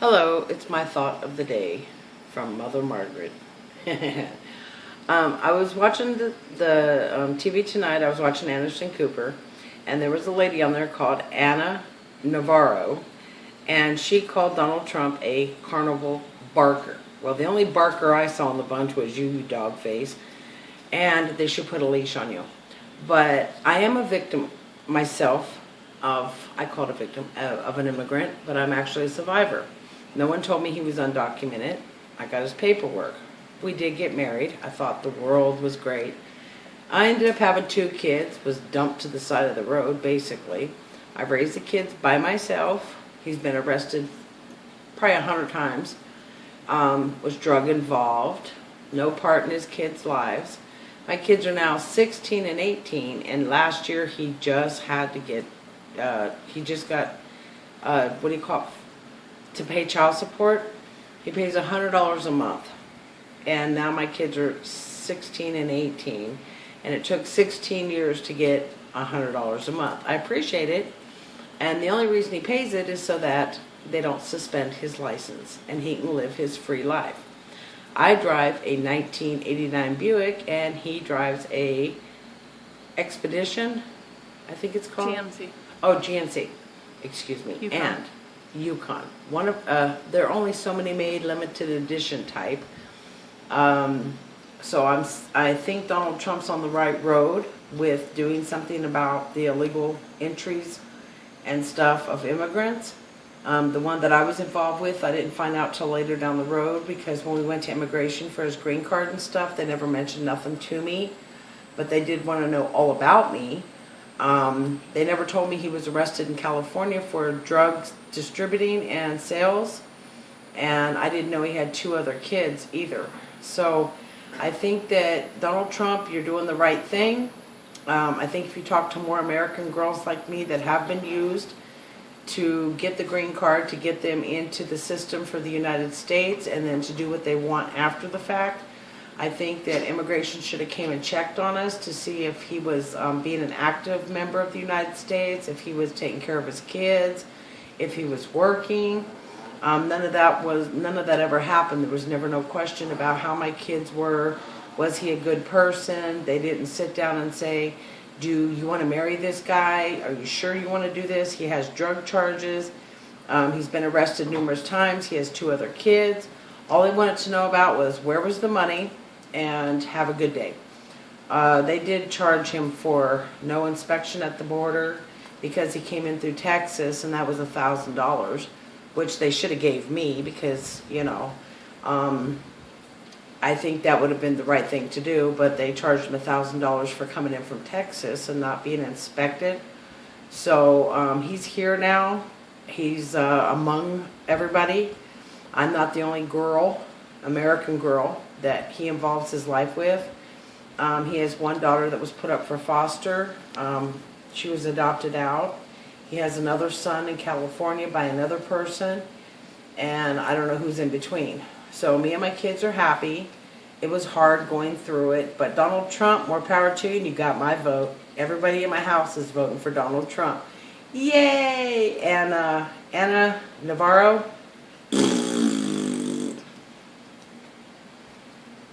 Hello, it's my thought of the day from Mother Margaret. I was watching the TV tonight. I was watching Anderson Cooper, and there was a lady on there called Ana Navarro, and she called Donald Trump a carnival barker. Well, the only barker I saw in the bunch was you dog face, and they should put a leash on you. But I am a victim myself I call it a victim, of an immigrant, but I'm actually a survivor. No one told me he was undocumented. I got his paperwork. We did get married. I thought the world was great. I ended up having 2 kids, was dumped to the side of the road, basically. I raised the kids by myself. He's been arrested probably 100 times. Was drug involved. No part in his kids' lives. My kids are now 16 and 18, and last year he just had to get, he just got, what do you call it, to pay child support. He pays $100 a month. And now my kids are 16 and 18, and it took 16 years to get $100 a month. I appreciate it, and the only reason he pays it is so that they don't suspend his license and he can live his free life. I drive a 1989 Buick, and he drives a Expedition, I think it's called? GMC. Oh, GMC. Excuse me. Yukon. And Yukon. One of there are only so many made, limited edition type. So I think Donald Trump's on the right road with doing something about the illegal entries and stuff of immigrants. The one that I was involved with, I didn't find out till later down the road, because when we went to immigration for his green card and stuff, they never mentioned nothing to me, but they did want to know all about me. They never told me he was arrested in California for drugs distributing and sales, and I didn't know he had 2 other kids either. So I think that Donald Trump, you're doing the right thing. I think if you talk to more American girls like me that have been used to get the green card, to get them into the system for the United States, and then to do what they want after the fact, I think that immigration should have came and checked on us to see if he was being an active member of the United States, if he was taking care of his kids, if he was working. None of that ever happened. There was never no question about how my kids were. Was he a good person? They didn't sit down and say, do you want to marry this guy? Are you sure you want to do this? He has drug charges. He's been arrested numerous times. He has 2 other kids. All they wanted to know about was where was the money, and have a good day. They did charge him for no inspection at the border because he came in through Texas, and that was $1,000, which they should have gave me because, you know, I think that would have been the right thing to do, but they charged him $1,000 for coming in from Texas and not being inspected. So he's here now. He's among everybody. I'm not the only girl, American girl, that he involves his life with. He has 1 daughter that was put up for foster. She was adopted out. He has another son in California by another person, and I don't know who's in between. So me and my kids are happy. It was hard going through it, but Donald Trump, more power to you, and you got my vote. Everybody in my house is voting for Donald Trump. Yay! And Ana Navarro,